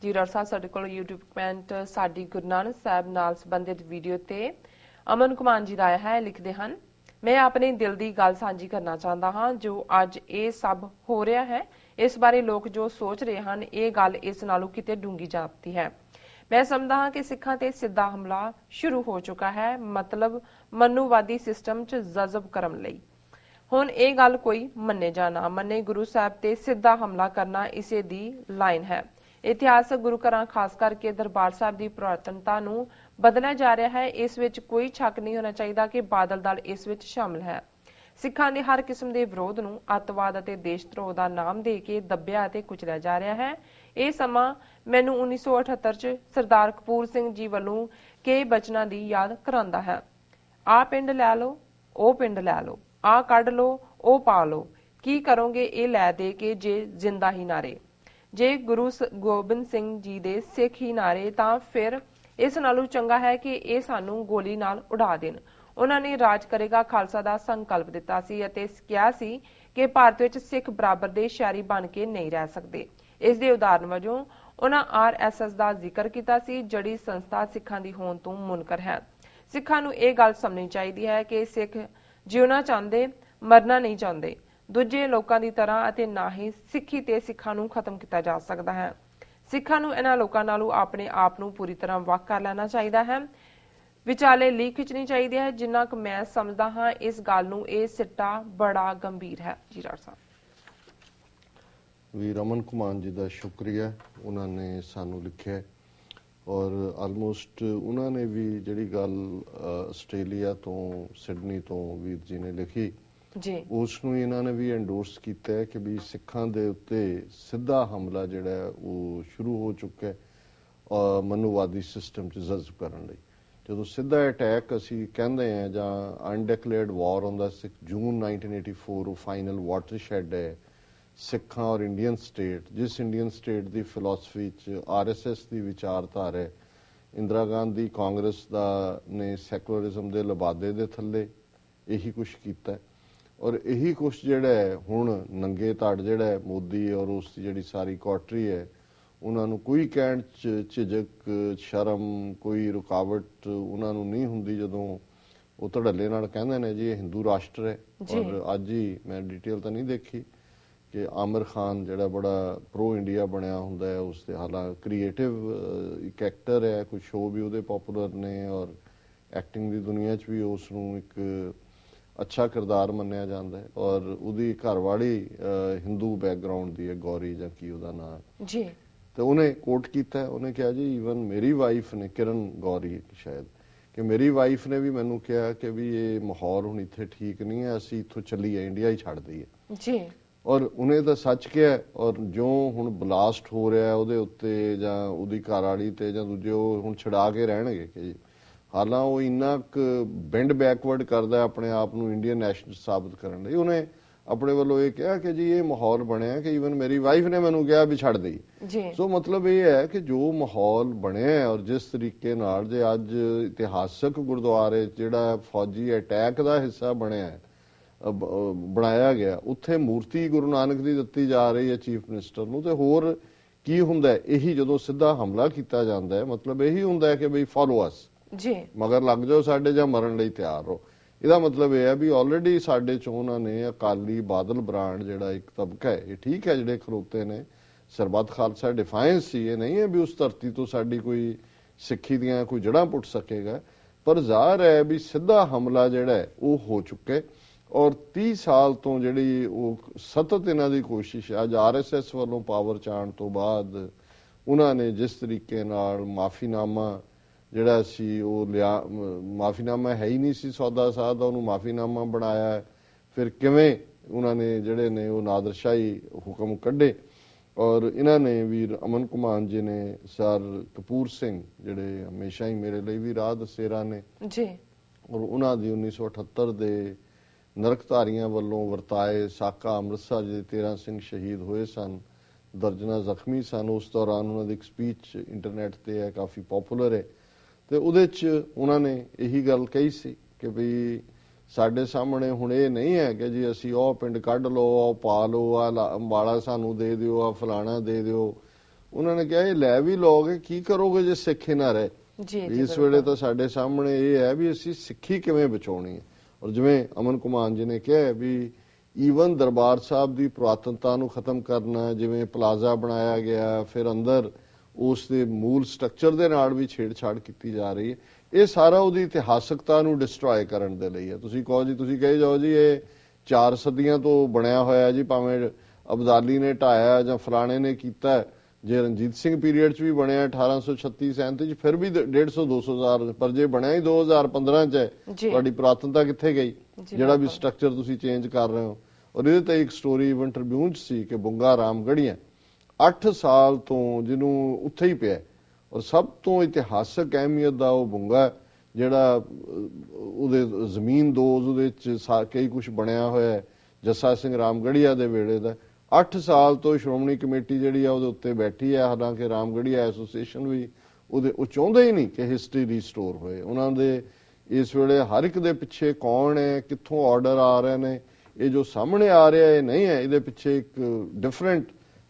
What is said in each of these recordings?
ਜੀ ਡਾਕਟਰ ਸਾਹਿਬ ਸਾਡੇ ਕੋਲ YouTube ਕਮੈਂਟ ਸਾਡੀ ਗੁਰੂ ਨਾਨਕ ਸਾਹਿਬ ਨਾਲ ਸੰਬੰਧਿਤ ਵੀਡੀਓ ਤੇ ਅਮਨ ਕੁਮਾਰ ਜੀ ਦਾ ਆਇਆ ਹੈ। ਲਿਖਦੇ ਹਨ, ਮੈਂ ਆਪਣੇ ਦਿਲ ਦੀ ਗੱਲ ਸਾਂਝੀ ਕਰਨਾ ਚਾਹੁੰਦਾ ਹਾਂ। ਜੋ ਅੱਜ ਇਹ ਸਭ ਹੋ ਰਿਹਾ ਹੈ, ਇਸ ਬਾਰੇ ਲੋਕ ਜੋ ਸੋਚ ਰਹੇ ਹਨ, ਇਹ ਗੱਲ ਇਸ ਨਾਲੋਂ ਕਿਤੇ ਡੂੰਗੀ ਜਾਪਦੀ ਹੈ। ਮੈਂ ਸਮਝਦਾ ਹਾਂ ਕਿ ਸਿੱਖਾਂ ਤੇ ਸਿੱਧਾ ਹਮਲਾ ਸ਼ੁਰੂ ਹੋ ਚੁੱਕਾ ਹੈ, ਮਤਲਬ ਮਨੂਵਾਦੀ ਸਿਸਟਮ 'ਚ ਜਜ਼ਬ ਕਰਨ ਲਈ। ਹੁਣ ਇਹ ਗੱਲ ਕੋਈ ਮੰਨੇ ਜਾਂ ਨਾ ਮੰਨੇ, ਗੁਰੂ ਸਾਹਿਬ ਤੇ ਸਿੱਧਾ ਹਮਲਾ ਕਰਨਾ ਇਸੇ ਦੀ ਲਾਈਨ ਹੈ। ਇਤਿਹਾਸਕ ਗੁਰੂ ਘਰਾਂ ਖਾਸ ਕਰਕੇ ਦਰਬਾਰ ਸਾਹਿਬ ਦੀ ਪੁਰਾਤਨਤਾ ਨੂੰ ਬਦਲਿਆ ਜਾ ਰਿਹਾ ਹੈ। ਇਸ ਵਿੱਚ ਕੋਈ ਸ਼ੱਕ ਨਹੀਂ ਹੋਣਾ ਚਾਹੀਦਾ ਕਿ ਬਾਦਲ ਦਲ ਇਸ ਵਿੱਚ ਸ਼ਾਮਲ ਹੈ। ਸਿੱਖਾਂ ਦੇ ਹਰ ਕਿਸਮ ਦੇ ਵਿਰੋਧ ਨੂੰ ਅੱਤਵਾਦ ਅਤੇ ਦੇਸ਼ ਧਰੋਹ ਦਾ ਨਾਮ ਦੇ ਕੇ ਦੱਬਿਆ ਅਤੇ ਕੁਚਲਿਆ ਜਾ ਰਿਹਾ ਹੈ। ਇਹ ਸਮਾਂ ਮੈਨੂੰ 1978 ਚ ਸਰਦਾਰ ਕਪੂਰ ਸਿੰਘ ਜੀ ਵੱਲੋਂ ਕਈ ਬਚਨਾਂ ਦੀ ਯਾਦ ਕਰਾਉਂਦਾ ਹੈ। ਆਹ ਪਿੰਡ ਲੈ ਲਓ, ਉਹ ਪਿੰਡ ਲੈ ਲਓ, ਆਹ ਕੱਢ ਲਓ, ਉਹ ਪਾ ਲਓ, ਕੀ ਕਰੋਗੇ ਇਹ ਲੈ ਦੇ ਕੇ ਜੇ ਜ਼ਿੰਦਾ ਹੀ ਨਾਰੇ। ਜੇ ਗੁਰੂ ਗੋਬਿੰਦ ਸਿੰਘ ਜੀ ਦੇ ਸਿੱਖ ਹੀ ਨਾਰੇ ਤਾਂ ਫਿਰ ਇਸ ਨਾਲੋਂ ਚੰਗਾ ਹੈ ਕਿ ਇਹ ਸਾਨੂੰ ਗੋਲੀ ਨਾਲ ਉਡਾ ਦੇਣ। ਉਹਨਾਂ ਨੇ ਰਾਜ ਕਰੇਗਾ ਖਾਲਸਾ ਦਾ ਸੰਕਲਪ ਦਿੱਤਾ ਸੀ ਅਤੇ ਕਿਹਾ ਸੀ ਕਿ ਭਾਰਤ ਵਿੱਚ ਸਿੱਖ ਬਰਾਬਰ ਦੇ ਸ਼ਹਿਰੀ ਬਣ ਕੇ ਨਹੀਂ ਰਹਿ ਸਕਦੇ। ਇਸ ਦੇ ਉਦਾਹਰਨ ਵਜੋਂ ਉਹਨਾਂ RSS ਦਾ ਜ਼ਿਕਰ ਕੀਤਾ ਸੀ, ਜਿਹੜੀ ਸੰਸਥਾ ਸਿੱਖਾਂ ਦੀ ਹੋਂਦ ਤੋਂ ਮੁਨਕਰ ਹੈ। ਸਿੱਖਾਂ ਨੂੰ ਇਹ ਗੱਲ ਸਮਝਣੀ ਚਾਹੀਦੀ ਹੈ ਕਿ ਸਿੱਖ ਜਿਉਣਾ ਚਾਹੁੰਦੇ, ਮਰਨਾ ਨਹੀਂ ਚਾਹੁੰਦੇ ਦੂਜੇ ਲੋਕਾਂ ਦੀ ਤਰ੍ਹਾਂ, ਅਤੇ ਨਾ ਹੀ ਸਿੱਖੀ ਤੇ ਸਿੱਖਾਂ ਨੂੰ ਖਤਮ ਕੀਤਾ ਜਾ ਸਕਦਾ ਹੈ। ਸਿੱਖਾਂ ਨੂੰ ਇਹਨਾਂ ਲੋਕਾਂ ਨਾਲੋਂ ਆਪਣੇ ਆਪ ਨੂੰ ਪੂਰੀ ਤਰ੍ਹਾਂ ਵੱਖ ਕਰ ਲੈਣਾ ਚਾਹੀਦਾ ਹੈ। ਵਿਚਾਲੇ ਲੀਕ ਖਿੱਚਣੀ ਚਾਹੀਦੀ ਹੈ। ਜਿੰਨਾ ਕੁ ਮੈਂ ਸਮਝਦਾ ਹਾਂ ਇਸ ਗੱਲ ਨੂੰ, ਇਹ ਸਿੱਟਾ ਬੜਾ ਗੰਭੀਰ ਹੈ। ਜੀ ਡਾਕਟਰ ਸਾਹਿਬ। ਵੀ ਰਮਨ ਕੁਮਾਰ ਜੀ ਦਾ ਸ਼ੁਕਰੀਆ, ਉਹਨਾਂ ਨੇ ਸਾਨੂੰ ਲਿਖਿਆ ਔਰ ਆਲਮੋਸਟ ਉਹਨਾਂ ਨੇ ਵੀ ਜਿਹੜੀ ਗੱਲ ਆਸਟ੍ਰੇਲੀਆ ਤੋਂ ਸਿਡਨੀ ਤੋਂ ਵੀਰ ਜੀ ਨੇ ਲਿਖੀ ਜੀ, ਉਸ ਨੂੰ ਇਹਨਾਂ ਨੇ ਵੀ ਐਂਡੋਰਸ ਕੀਤਾ ਹੈ ਕਿ ਵੀ ਸਿੱਖਾਂ ਦੇ ਉੱਤੇ ਸਿੱਧਾ ਹਮਲਾ ਜਿਹੜਾ ਉਹ ਸ਼ੁਰੂ ਹੋ ਚੁੱਕਾ ਹੈ ਮਨੂਵਾਦੀ ਸਿਸਟਮ 'ਚ ਜਜ਼ਬ ਕਰਨ ਲਈ। ਜਦੋਂ ਸਿੱਧਾ ਅਟੈਕ ਅਸੀਂ ਕਹਿੰਦੇ ਹਾਂ ਜਾਂ ਅਨਡਿਕਲੇਅਰਡ ਵਾਰ ਹੁੰਦਾ, ਜੂਨ 1984 ਉਹ ਫਾਈਨਲ ਵਾਟਰਸ਼ੈਡ ਹੈ ਸਿੱਖਾਂ ਔਰ ਇੰਡੀਅਨ ਸਟੇਟ, ਜਿਸ ਇੰਡੀਅਨ ਸਟੇਟ ਦੀ ਫਿਲਾਸਫੀ 'ਚ RSS ਦੀ ਵਿਚਾਰਧਾਰਾ ਹੈ। ਇੰਦਰਾ ਗਾਂਧੀ ਕਾਂਗਰਸ ਦਾ ਨੇ ਸੈਕੂਲਰਿਜ਼ਮ ਦੇ ਲਬਾਦੇ ਦੇ ਥੱਲੇ ਇਹੀ ਕੁਛ ਕੀਤਾ ਔਰ ਇਹੀ ਕੁਛ ਜਿਹੜਾ ਹੈ ਹੁਣ ਨੰਗੇ ਧੜ ਜਿਹੜਾ ਹੈ ਮੋਦੀ ਔਰ ਉਸ ਦੀ ਜਿਹੜੀ ਸਾਰੀ ਕੋਟਰੀ ਹੈ, ਉਹਨਾਂ ਨੂੰ ਕੋਈ ਕਹਿਣ 'ਚ ਝਿਜਕ ਸ਼ਰਮ ਕੋਈ ਰੁਕਾਵਟ ਉਹਨਾਂ ਨੂੰ ਨਹੀਂ ਹੁੰਦੀ ਜਦੋਂ ਉਹ ਧੜੱਲੇ ਨਾਲ ਕਹਿੰਦੇ ਨੇ ਜੀ ਇਹ ਹਿੰਦੂ ਰਾਸ਼ਟਰ ਹੈ। ਔਰ ਅੱਜ ਹੀ ਮੈਂ ਡਿਟੇਲ ਤਾਂ ਨਹੀਂ ਦੇਖੀ ਕਿ ਆਮਿਰ ਖਾਨ ਜਿਹੜਾ ਬੜਾ ਪ੍ਰੋ ਇੰਡੀਆ ਬਣਿਆ ਹੁੰਦਾ ਹੈ, ਉਸ ਦੇ ਹਾਲਾਂ ਕ੍ਰੀਏਟਿਵ ਇੱਕ ਐਕਟਰ ਹੈ, ਕੁਝ ਸ਼ੋਅ ਵੀ ਉਹਦੇ ਪਪੂਲਰ ਨੇ ਔਰ ਐਕਟਿੰਗ ਦੀ ਦੁਨੀਆ 'ਚ ਵੀ ਉਸ ਨੂੰ ਇੱਕ ਅੱਛਾ ਕਿਰਦਾਰ ਮੰਨਿਆ ਜਾਂਦਾ ਹੈ ਔਰ ਉਹਦੀ ਘਰਵਾਲੀ ਹਿੰਦੂ ਬੈਕਗਰਾਉਂਡ ਦੀ ਹੈ, ਗੌਰੀ ਜਾਂ ਕੀ ਉਹਦਾ ਨਾਮ ਜੀ। ਤੇ ਉਹਨੇ ਕੋਟ ਕੀਤਾ, ਉਹਨੇ ਕਿਹਾ ਜੀ ਈਵਨ ਮੇਰੀ ਵਾਈਫ ਨੇ, ਕਿਰਨ ਗੌਰੀ ਸ਼ਾਇਦ, ਕਿ ਮੇਰੀ ਵਾਈਫ ਨੇ ਵੀ ਮੈਨੂੰ ਕਿਹਾ ਕਿ ਵੀ ਇਹ ਮਾਹੌਲ ਹੁਣ ਇੱਥੇ ਠੀਕ ਨਹੀਂ ਹੈ, ਅਸੀਂ ਇੱਥੋਂ ਚੱਲੀਏ, ਇੰਡੀਆ ਹੀ ਛੱਡ ਦਈਏ ਜੀ। ਔਰ ਉਹਨੇ ਤਾਂ ਸੱਚ ਕਿਹਾ ਔਰ ਜੋ ਹੁਣ ਬਲਾਸਟ ਹੋ ਰਿਹਾ ਉਹਦੇ ਉੱਤੇ ਜਾਂ ਉਹਦੀ ਘਰਵਾਲੀ ਤੇ ਜਾਂ ਦੂਜੇ, ਉਹ ਹੁਣ ਛਡਾ ਕੇ ਰਹਿਣਗੇ ਕਿ ਹਾਲਾਂ ਉਹ ਇੰਨਾ ਕੁ ਬੈਂਡ ਬੈਕਵਰਡ ਕਰਦਾ ਆਪਣੇ ਆਪ ਨੂੰ ਇੰਡੀਅਨ ਨੈਸ਼ਨਲ ਸਾਬਤ ਕਰਨ ਲਈ। ਉਹਨੇ ਆਪਣੇ ਵੱਲੋਂ ਇਹ ਕਿਹਾ ਕਿ ਜੀ ਇਹ ਮਾਹੌਲ ਬਣਿਆ ਕਿ ਈਵਨ ਮੇਰੀ ਵਾਈਫ ਨੇ ਮੈਨੂੰ ਕਿਹਾ ਵੀ ਛੱਡ ਦੇਈ। ਸੋ ਮਤਲਬ ਇਹ ਹੈ ਕਿ ਜੋ ਮਾਹੌਲ ਬਣਿਆ ਔਰ ਜਿਸ ਤਰੀਕੇ ਨਾਲ ਜੇ ਅੱਜ ਇਤਿਹਾਸਕ ਗੁਰਦੁਆਰੇ ਜਿਹੜਾ ਫੌਜੀ ਅਟੈਕ ਦਾ ਹਿੱਸਾ ਬਣਾਇਆ ਗਿਆ, ਉੱਥੇ ਮੂਰਤੀ ਗੁਰੂ ਨਾਨਕ ਦੀ ਦਿੱਤੀ ਜਾ ਰਹੀ ਹੈ ਚੀਫ ਮਿਨਿਸਟਰ ਨੂੰ, ਤੇ ਹੋਰ ਕੀ ਹੁੰਦਾ ਇਹੀ ਜਦੋਂ ਸਿੱਧਾ ਹਮਲਾ ਕੀਤਾ ਜਾਂਦਾ ਹੈ, ਮਤਲਬ ਇਹੀ ਹੁੰਦਾ ਹੈ ਕਿ ਬਈ ਫੋਲੋ ਅਸ ਜੀ, ਮਗਰ ਲੱਗ ਜਾਓ ਸਾਡੇ ਜਾਂ ਮਰਨ ਲਈ ਤਿਆਰ ਹੋ। ਇਹਦਾ ਮਤਲਬ ਇਹ ਹੈ ਵੀ ਆਲਰੇਡੀ ਸਾਡੇ ਚੋਂ ਉਹਨਾਂ ਨੇ ਅਕਾਲੀ ਬਾਦਲ ਬ੍ਰਾਂਡ ਜਿਹੜਾ ਇੱਕ ਤਬਕਾ ਹੈ, ਇਹ ਠੀਕ ਹੈ ਜਿਹੜੇ ਖਲੋਤੇ ਨੇ ਸਰਬੱਤ ਖਾਲਸਾ ਡਿਫਾਈਨਸ ਸੀ, ਇਹ ਨਹੀਂ ਹੈ ਵੀ ਉਸ ਧਰਤੀ ਤੋਂ ਸਾਡੀ ਕੋਈ ਸਿੱਖੀ ਦੀਆਂ ਕੋਈ ਜੜ੍ਹਾਂ ਪੁੱਟ ਸਕੇਗਾ, ਪਰ ਜ਼ਾਹਰ ਹੈ ਵੀ ਸਿੱਧਾ ਹਮਲਾ ਜਿਹੜਾ ਹੈ ਉਹ ਹੋ ਚੁੱਕੇ ਔਰ 30 ਸਾਲ ਤੋਂ ਜਿਹੜੀ ਉਹ ਸਤਤ ਇਹਨਾਂ ਦੀ ਕੋਸ਼ਿਸ਼ ਹੈ। ਅੱਜ RSS ਵੱਲੋਂ ਪਾਵਰ ਚ ਆਉਣ ਤੋਂ ਬਾਅਦ ਉਹਨਾਂ ਨੇ ਜਿਸ ਤਰੀਕੇ ਨਾਲ ਮਾਫੀਨਾਮਾ ਜਿਹੜਾ ਸੀ ਉਹ ਲਿਆ, ਮਾਫੀਨਾਮਾ ਹੈ ਹੀ ਨਹੀਂ ਸੀ ਸੌਦਾ ਸਾਧ ਦਾ, ਉਹਨੂੰ ਮਾਫੀਨਾਮਾ ਬਣਾਇਆ। ਫਿਰ ਕਿਵੇਂ ਉਹਨਾਂ ਨੇ ਜਿਹੜੇ ਨੇ ਉਹ ਨਾਦਰਸ਼ਾਹੀ ਹੁਕਮ ਕੱਢੇ ਔਰ ਇਹਨਾਂ ਨੇ ਵੀਰ ਅਮਨ ਕੁਮਾਰ ਜੀ ਨੇ ਸਰ ਕਪੂਰ ਸਿੰਘ ਜਿਹੜੇ ਹਮੇਸ਼ਾ ਹੀ ਮੇਰੇ ਲਈ ਵੀ ਰਾਹ ਦਸੇਰਾ ਨੇ ਜੀ, ਔਰ ਉਹਨਾਂ ਦੀ 1978 ਦੇ ਨਰਕਧਾਰੀਆਂ ਵੱਲੋਂ ਵਰਤਾਏ ਸਾਕਾ ਅੰਮ੍ਰਿਤਸਰ ਦੇ 13 ਸਿੰਘ ਸ਼ਹੀਦ ਹੋਏ ਸਨ, ਦਰਜਨਾਂ ਜ਼ਖਮੀ ਸਨ। ਉਸ ਦੌਰਾਨ ਉਹਨਾਂ ਦੀ ਇੱਕ ਸਪੀਚ ਇੰਟਰਨੈਟ ਤੇ ਹੈ, ਕਾਫੀ ਪਪੂਲਰ ਹੈ, ਤੇ ਉਹਦੇ 'ਚ ਉਹਨਾਂ ਨੇ ਇਹੀ ਗੱਲ ਕਹੀ ਸੀ ਕਿ ਵੀ ਸਾਡੇ ਸਾਹਮਣੇ ਹੁਣ ਇਹ ਨਹੀਂ ਹੈ ਕਿ ਜੀ ਅਸੀਂ ਉਹ ਪਿੰਡ ਕੱਢ ਲਓ, ਉਹ ਪਾ ਲਓ, ਆਹ ਅੰਬਾਲਾ ਸਾਨੂੰ ਦੇ ਦਿਓ, ਆਹ ਫਲਾਣਾ ਦੇ ਦਿਓ, ਉਹਨਾਂ ਨੇ ਕਿਹਾ ਇਹ ਲੈ ਵੀ ਲੋਗੇ, ਕੀ ਕਰੋਗੇ ਜੇ ਸਿੱਖ ਹੀ ਨਾ ਰਹੇ। ਇਸ ਵੇਲੇ ਤਾਂ ਸਾਡੇ ਸਾਹਮਣੇ ਇਹ ਹੈ ਵੀ ਅਸੀਂ ਸਿੱਖੀ ਕਿਵੇਂ ਬਚਾਉਣੀ ਹੈ। ਔਰ ਜਿਵੇਂ ਅਮਨ ਕੁਮਾਰ ਜੀ ਨੇ ਕਿਹਾ ਵੀ ਈਵਨ ਦਰਬਾਰ ਸਾਹਿਬ ਦੀ ਪੁਰਾਤਨਤਾ ਨੂੰ ਖਤਮ ਕਰਨਾ, ਜਿਵੇਂ ਪਲਾਜ਼ਾ ਬਣਾਇਆ ਗਿਆ, ਫਿਰ ਅੰਦਰ ਉਸ ਦੇ ਮੂਲ ਸਟਰਕਚਰ ਦੇ ਨਾਲ ਵੀ ਛੇੜਛਾੜ ਕੀਤੀ ਜਾ ਰਹੀ ਹੈ, ਇਹ ਸਾਰਾ ਉਹਦੀ ਇਤਿਹਾਸਕਤਾ ਨੂੰ ਡਿਸਟਰੋਏ ਕਰਨ ਦੇ ਲਈ ਹੈ। ਤੁਸੀਂ ਕਹੋ ਜੀ, ਤੁਸੀਂ ਕਹੇ ਜਾਓ ਜੀ ਇਹ 4 ਸਦੀਆਂ ਤੋਂ ਬਣਿਆ ਹੋਇਆ ਜੀ, ਭਾਵੇਂ ਅਬਦਾਲੀ ਨੇ ਢਾਇਆ ਜਾਂ ਫਲਾਣੇ ਨੇ ਕੀਤਾ, ਜੇ ਰਣਜੀਤ ਸਿੰਘ ਪੀਰੀਅਡ 'ਚ ਵੀ ਬਣਿਆ 1836-37 'ਚ, ਫਿਰ ਵੀ 150-200 ਸਾਲ, ਪਰ ਜੇ ਬਣਿਆ ਹੀ 2015 'ਚ ਹੈ, ਤੁਹਾਡੀ ਪੁਰਾਤਨਤਾ ਕਿੱਥੇ ਗਈ? ਜਿਹੜਾ ਵੀ ਸਟਰਕਚਰ ਤੁਸੀਂ ਚੇਂਜ ਕਰ ਰਹੇ ਹੋ। ਔਰ ਇਹਦੇ ਤੇ ਇੱਕ ਸਟੋਰੀ ਇਵਨ ਟ੍ਰਿਬਿਊਨ 'ਚ ਸੀ ਕਿ ਬੁੰਗਾ ਰਾਮਗੜੀਆਂ 8 ਸਾਲ ਤੋਂ ਜਿਹਨੂੰ ਉੱਥੇ ਹੀ ਪਿਆ, ਔਰ ਸਭ ਤੋਂ ਇਤਿਹਾਸਕ ਅਹਿਮੀਅਤ ਦਾ ਉਹ ਬੁੰਗਾ ਜਿਹੜਾ ਉਹਦੇ ਜ਼ਮੀਨ ਦੋਜ਼ ਉਹਦੇ 'ਚ ਕਈ ਕੁਝ ਬਣਿਆ ਹੋਇਆ, ਜੱਸਾ ਸਿੰਘ ਰਾਮਗੜੀਆ ਦੇ ਵੇਲੇ ਦਾ। 8 ਸਾਲ ਤੋਂ ਸ਼੍ਰੋਮਣੀ ਕਮੇਟੀ ਜਿਹੜੀ ਆ ਉਹਦੇ ਉੱਤੇ ਬੈਠੀ ਹੈ, ਹਾਲਾਂਕਿ ਰਾਮਗੜੀਆ ਐਸੋਸੀਏਸ਼ਨ ਵੀ ਉਹ ਚਾਹੁੰਦੇ ਹੀ ਨਹੀਂ ਕਿ ਹਿਸਟਰੀ ਰੀਸਟੋਰ ਹੋਏ। ਉਹਨਾਂ ਦੇ ਇਸ ਵੇਲੇ ਹਰ ਇੱਕ ਦੇ ਪਿੱਛੇ ਕੌਣ ਹੈ, ਕਿੱਥੋਂ ਆਰਡਰ ਆ ਰਹੇ ਨੇ, ਇਹ ਜੋ ਸਾਹਮਣੇ ਆ ਰਿਹਾ ਇਹ ਨਹੀਂ ਹੈ, ਇਹਦੇ ਪਿੱਛੇ ਇੱਕ ਡਿਫਰੈਂਟ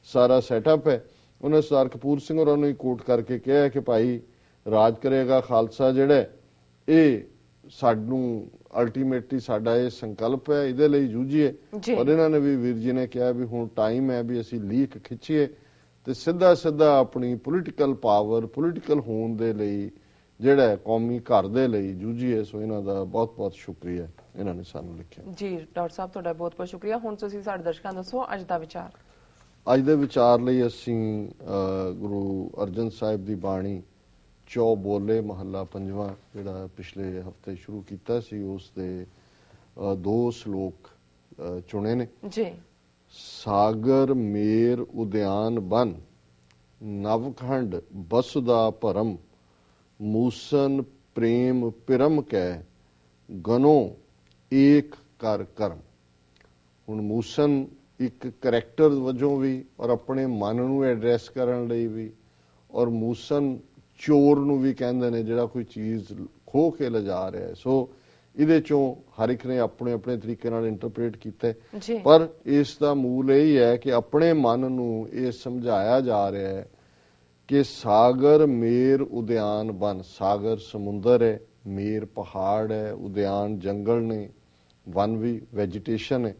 ਸਾਰਾ ਸੈਟਅਪ ਹੈ। ਉਹਨੇ ਸਰਦਾਰ ਕਪੂਰ ਸਿੰਘ ਹੋਰਾਂ ਨੂੰ ਹੀ ਕੋਟ ਕਰਕੇ ਕਿਹਾ ਕਿ ਭਾਈ ਰਾਜ ਕਰੇਗਾ ਖਾਲਸਾ ਜਿਹੜਾ ਇਹ ਸਾਨੂੰ ਅਲਟੀਮੇਟਲੀ ਸਾਡਾ ਇਹ ਸੰਕਲਪ ਹੈ, ਇਹਦੇ ਲਈ ਜੂਝੀਏ। ਔਰ ਇਹਨਾਂ ਨੇ ਵੀ, ਵੀਰ ਜੀ ਨੇ ਕਿਹਾ ਵੀ ਹੁਣ ਟਾਈਮ ਹੈ ਵੀ ਅਸੀਂ ਲੀਕ ਖਿੱਚੀਏ ਤੇ ਸਿੱਧਾ ਆਪਣੀ ਪੋਲੀਟੀਕਲ ਪਾਵਰ, ਪੋਲੀਟੀਕਲ ਹੋਣ ਦੇ ਲਈ ਜਿਹੜਾ ਕੌਮੀ ਘਰ ਦੇ ਲਈ ਜੂਝੀਏ। ਸੋ ਇਹਨਾਂ ਦਾ ਬਹੁਤ ਬਹੁਤ ਸ਼ੁਕਰੀਆ, ਇਹਨਾਂ ਨੇ ਸਾਨੂੰ ਲਿਖਿਆ। ਜੀ ਡਾਕਟਰ ਸਾਹਿਬ ਤੁਹਾਡਾ ਬਹੁਤ ਬਹੁਤ ਸ਼ੁਕਰੀਆ। ਹੁਣ ਤੁਸੀਂ ਸਾਡੇ ਦਰਸ਼ਕਾਂ ਨੂੰ ਦੱਸੋ ਅੱਜ ਦਾ ਵਿਚਾਰ। ਅੱਜ ਦੇ ਵਿਚਾਰ ਲਈ ਅਸੀਂ ਗੁਰੂ ਅਰਜਨ ਸਾਹਿਬ ਦੀ ਬਾਣੀ ਚੌ ਬੋਲੇ ਮਹੱਲਾ 5ਵਾਂ ਜਿਹੜਾ ਪਿਛਲੇ ਹਫਤੇ ਸ਼ੁਰੂ ਕੀਤਾ ਸੀ, ਉਸ ਦੇ 2 ਸ਼ਲੋਕ ਚੁਣੇ ਨੇ ਜੀ। ਸਾਗਰ ਮੇਰ ਉਦਿਆਨ ਬਨ, ਨਵਖੰਡ ਬਸੁਦਾ ਭਰਮ, ਮੂਸਨ ਪ੍ਰੇਮ ਪਿਰਮ ਕੈ, ਗਨੋ ਏਕ ਕਰ ਕਰਮ। ਹੁਣ ਮੂਸਨ ਇੱਕ ਕਰੈਕਟਰ ਵਜੋਂ ਵੀ ਔਰ ਆਪਣੇ ਮਨ ਨੂੰ ਐਡਰੈਸ ਕਰਨ ਲਈ ਵੀ, ਔਰ ਮੂਸਨ ਚੋਰ ਨੂੰ ਵੀ ਕਹਿੰਦੇ ਨੇ ਜਿਹੜਾ ਕੋਈ ਚੀਜ਼ ਖੋਹ ਕੇ ਲਿਜਾ ਰਿਹਾ ਹੈ। ਸੋ ਇਹਦੇ ਚੋਂ ਹਰ ਇੱਕ ਨੇ ਆਪਣੇ ਆਪਣੇ ਤਰੀਕੇ ਨਾਲ ਇੰਟਰਪ੍ਰੀਟ ਕੀਤਾ, ਪਰ ਇਸ ਦਾ ਮੂਲ ਇਹ ਹੈ ਕਿ ਆਪਣੇ ਮਨ ਨੂੰ ਇਹ ਸਮਝਾਇਆ ਜਾ ਰਿਹਾ ਹੈ ਕਿ ਸਾਗਰ ਮੇਰ ਉਦਿਆਨ ਬਨ। ਸਾਗਰ ਸਮੁੰਦਰ ਹੈ, ਮੇਰ ਪਹਾੜ ਹੈ, ਉਦਿਆਨ ਜੰਗਲ ਨੇ, ਵਨ ਵੀ ਵੈਜੀਟੇਸ਼ਨ ਹੈ।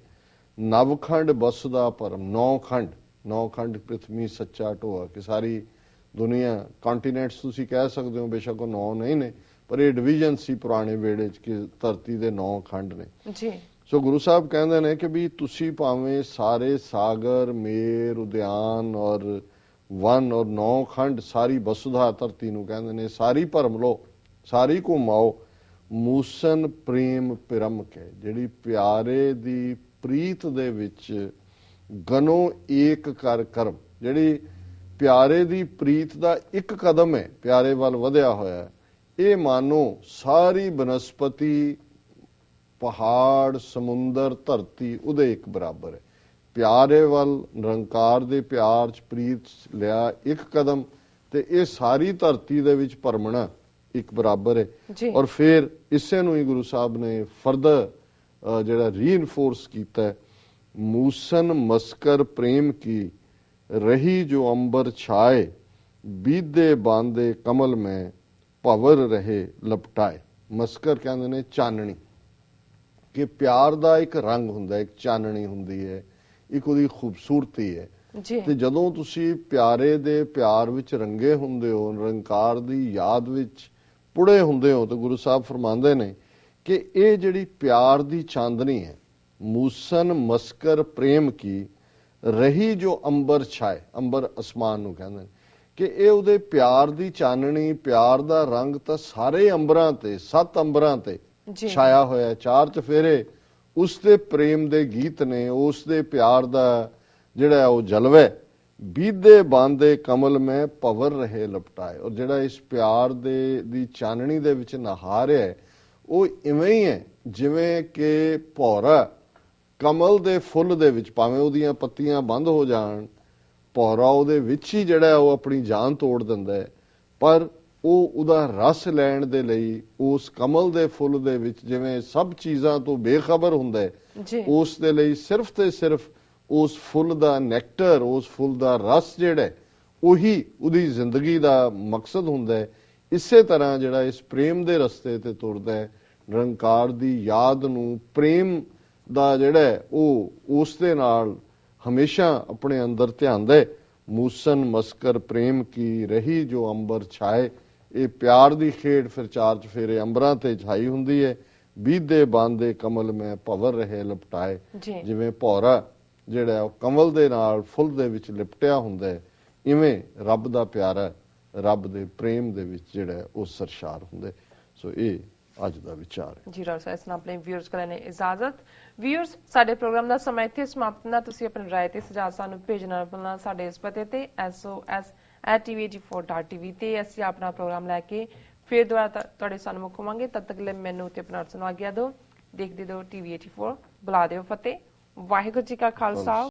ਨਵਖੰਡ ਬਸਦਾ ਭਰਮ, 9 ਖੰਡ ਪ੍ਰਿਥਵੀ ਸੱਚਾ ਢੋਆ, ਕਿ ਸਾਰੀ ਦੁਨੀਆ ਕੰਟੀਨੈਂਟਸ ਤੁਸੀਂ ਕਹਿ ਸਕਦੇ ਹੋ, ਬੇਸ਼ੱਕ ਉਹ 9 ਨਹੀਂ ਨੇ, ਪਰ ਇਹ ਡਿਵੀਜ਼ਨ ਸੀ ਪੁਰਾਣੇ ਵੇੜੇ 'ਚ ਕਿ ਧਰਤੀ ਦੇ 9 ਖੰਡ ਨੇ ਜੀ। ਸੋ ਗੁਰੂ ਸਾਹਿਬ ਕਹਿੰਦੇ ਨੇ ਕਿ ਵੀ ਤੁਸੀਂ ਭਾਵੇਂ ਸਾਰੇ ਸਾਗਰ, ਮੇਰ, ਉਦਿਆਨ ਔਰ ਵਨ ਔਰ 9 ਖੰਡ, ਸਾਰੀ ਬਸੁਧਾ ਧਰਤੀ ਨੂੰ ਕਹਿੰਦੇ ਨੇ, ਸਾਰੀ ਭਰਮ ਲੋ, ਸਾਰੀ ਘੁਮਾਓ। ਮੂਸਨ ਪ੍ਰੇਮ ਪਿਰਮ ਕੇ, ਜਿਹੜੀ ਪਿਆਰੇ ਦੀ ਪ੍ਰੀਤ ਦੇ ਵਿੱਚ ਗਨੋ ਏਕ ਕਰ ਕਰਮ, ਜਿਹੜੀ ਪਿਆਰੇ ਦੀ ਪ੍ਰੀਤ ਦਾ ਇੱਕ ਕਦਮ ਹੈ ਪਿਆਰੇ ਵੱਲ ਵਧਿਆ ਹੋਇਆ, ਇਹ ਮਾਨੋ ਸਾਰੀ ਬਨਸਪਤੀ, ਪਹਾੜ, ਸਮੁੰਦਰ, ਧਰਤੀ ਉਹਦੇ ਇੱਕ ਬਰਾਬਰ ਹੈ। ਪਿਆਰੇ ਵੱਲ, ਨਿਰੰਕਾਰ ਦੇ ਪਿਆਰ 'ਚ ਪ੍ਰੀਤ ਲਿਆ ਇੱਕ ਕਦਮ, ਤੇ ਇਹ ਸਾਰੀ ਧਰਤੀ ਦੇ ਵਿੱਚ ਭਰਮਣਾ ਇੱਕ ਬਰਾਬਰ ਹੈ। ਔਰ ਫਿਰ ਇਸੇ ਨੂੰ ਹੀ ਗੁਰੂ ਸਾਹਿਬ ਨੇ ਫਰਦਰ ਜਿਹੜਾ ਰੀਇਨਫੋਰਸ ਕੀਤਾ, ਮੂਸਨ ਮਸਕਰ ਪ੍ਰੇਮ ਕੀ, ਰਹੀ ਜੋ ਅੰਬਰ ਛਾਏ, ਬੀਦੇ ਬਾਂਦੇ ਕਮਲ ਮੈਂ, ਭਵਰ ਰਹੇ ਲਪਟਾਏ। ਮਸਕਰ ਕਹਿੰਦੇ ਨੇ ਚਾਨਣੀ, ਕਿ ਪਿਆਰ ਦਾ ਇੱਕ ਰੰਗ ਹੁੰਦਾ, ਇੱਕ ਚਾਨਣੀ ਹੁੰਦੀ ਹੈ, ਇੱਕ ਉਹਦੀ ਖੂਬਸੂਰਤੀ ਹੈ। ਤੇ ਜਦੋਂ ਤੁਸੀਂ ਪਿਆਰੇ ਦੇ ਪਿਆਰ ਵਿੱਚ ਰੰਗੇ ਹੁੰਦੇ ਹੋ, ਨਿਰੰਕਾਰ ਦੀ ਯਾਦ ਵਿੱਚ ਪੁੜੇ ਹੁੰਦੇ ਹੋ, ਤਾਂ ਗੁਰੂ ਸਾਹਿਬ ਫਰਮਾਉਂਦੇ ਨੇ ਕਿ ਇਹ ਜਿਹੜੀ ਪਿਆਰ ਦੀ ਚਾਂਦਨੀ ਹੈ, ਮੂਸਨ ਮਸਕਰ ਪ੍ਰੇਮ ਕੀ, ਰਹੀ ਜੋ ਅੰਬਰ ਛਾਏ, ਅੰਬਰ ਅਸਮਾਨ ਨੂੰ ਕਹਿੰਦੇ ਨੇ, ਕਿ ਇਹ ਉਹਦੇ ਪਿਆਰ ਦੀ ਚਾਨਣੀ, ਪਿਆਰ ਦਾ ਰੰਗ ਤਾਂ ਸਾਰੇ ਅੰਬਰਾਂ ਤੇ, 7 ਅੰਬਰਾਂ ਤੇ ਛਾਇਆ ਹੋਇਆ, 4 ਚਫੇਰੇ ਉਸ ਦੇ ਪ੍ਰੇਮ ਦੇ ਗੀਤ ਨੇ, ਉਸ ਦੇ ਪਿਆਰ ਦਾ ਜਿਹੜਾ ਉਹ ਜਲਵਾ। ਬੀਦੇ ਬਾਂਦੇ ਕਮਲ ਮੈਂ, ਭਵਰ ਰਹੇ ਲਪਟਾਏ। ਔਰ ਜਿਹੜਾ ਇਸ ਪਿਆਰ ਦੀ ਚਾਨਣੀ ਦੇ ਵਿੱਚ ਨਹਾ ਰਿਹਾ ਹੈ, ਉਹ ਇਵੇਂ ਹੀ ਹੈ ਜਿਵੇਂ ਕਿ ਭੌਰਾ ਕਮਲ ਦੇ ਫੁੱਲ ਦੇ ਵਿੱਚ, ਭਾਵੇਂ ਉਹਦੀਆਂ ਪੱਤੀਆਂ ਬੰਦ ਹੋ ਜਾਣ, ਭੌਰਾ ਉਹਦੇ ਵਿੱਚ ਹੀ ਜਿਹੜਾ ਉਹ ਆਪਣੀ ਜਾਨ ਤੋੜ ਦਿੰਦਾ ਹੈ, ਪਰ ਉਹ ਉਹਦਾ ਰਸ ਲੈਣ ਦੇ ਲਈ ਉਸ ਕਮਲ ਦੇ ਫੁੱਲ ਦੇ ਵਿੱਚ ਜਿਵੇਂ ਸਭ ਚੀਜ਼ਾਂ ਤੋਂ ਬੇਖਬਰ ਹੁੰਦਾ ਹੈ, ਉਸ ਦੇ ਲਈ ਸਿਰਫ ਤੇ ਸਿਰਫ ਉਸ ਫੁੱਲ ਦਾ ਨੈਕਟਰ, ਉਸ ਫੁੱਲ ਦਾ ਰਸ ਜਿਹੜਾ ਉਹੀ ਉਹਦੀ ਜ਼ਿੰਦਗੀ ਦਾ ਮਕਸਦ ਹੁੰਦਾ ਹੈ। ਇਸੇ ਤਰ੍ਹਾਂ ਜਿਹੜਾ ਇਸ ਪ੍ਰੇਮ ਦੇ ਰਸਤੇ ਤੇ ਤੁਰਦਾ ਹੈ, ਨਿਰੰਕਾਰ ਦੀ ਯਾਦ ਨੂੰ, ਪ੍ਰੇਮ ਦਾ ਜਿਹੜਾ ਹੈ ਉਹ ਉਸ ਦੇ ਨਾਲ ਹਮੇਸ਼ਾ ਆਪਣੇ ਅੰਦਰ ਧਿਆਉਂਦਾ ਹੈ। ਮੂਸਨ ਮਸਕਰ ਪ੍ਰੇਮ ਕੀ ਰਹੀ ਜੋ ਅੰਬਰ ਛਾਏ, ਇਹ ਪਿਆਰ ਦੀ ਖੇਡ ਫਿਰ ਚਾਰ ਚਫੇਰੇ ਅੰਬਰਾਂ ਤੇ ਛਾਈ ਹੁੰਦੀ ਹੈ। ਬੀਦੇ ਬਾਂਦੇ ਕਮਲ ਮੈਂ ਭਵਰ ਰਹੇ ਲਪਟਾਏ, ਜਿਵੇਂ ਭੌਰਾ ਜਿਹੜਾ ਉਹ ਕਮਲ ਦੇ ਨਾਲ ਫੁੱਲ ਦੇ ਵਿੱਚ ਲਿਪਟਿਆ ਹੁੰਦਾ ਹੈ, ਇਵੇਂ ਰੱਬ ਦਾ ਪਿਆਰਾ ਰੱਬ ਦੇ ਪ੍ਰੇਮ ਦੇ ਵਿੱਚ ਜਿਹੜਾ ਉਹ ਸਰਸ਼ਾਰ ਹੁੰਦਾ। ਸੋ ਇਹ ਅੱਜ ਦਾ ਵਿਚਾਰ ਹੈ ਜੀ। ਡਾਕਟਰ ਸਾਹਿਬ, ਇਸ ਨਾਲ ਆਪਣੇ ਵਿਊਅਰਸ ਕਰਨ ਇਜਾਜ਼ਤ। ਵਿਊਅਰਸ, ਸਾਡੇ ਪ੍ਰੋਗਰਾਮ ਦਾ ਸਮਾਂ ਇੱਥੇ ਸਮਾਪਤ ਹੁੰਦਾ। ਤੁਸੀਂ ਆਪਣੀ ਰਾਏ ਤੇ ਸੁਝਾਅ ਸਾਨੂੰ ਭੇਜਣਾ ਭੁੱਲਣਾ ਸਾਡੇ ਇਸ ਪਤੇ ਤੇ sos@tv84.tv ਤੇ ਅਸੀਂ ਆਪਣਾ ਪ੍ਰੋਗਰਾਮ ਲੈ ਕੇ ਫਿਰ ਦੁਬਾਰਾ ਤੁਹਾਡੇ ਸਾਹਮਣੇ ਹੋਵਾਂਗੇ। ਤਦ ਤੱਕ ਲਈ ਮੈਨੂੰ ਤੇ ਆਪਣਾ ਸੁਣਾ ਗਿਆ ਦਿਓ। ਦੇਖਦੇ ਰਹੋ TV 84, ਬੁਲਾ ਦਿਓ ਫਤਿਹ। ਵਾਹਿਗੁਰੂ ਜੀ ਕਾ ਖਾਲਸਾ।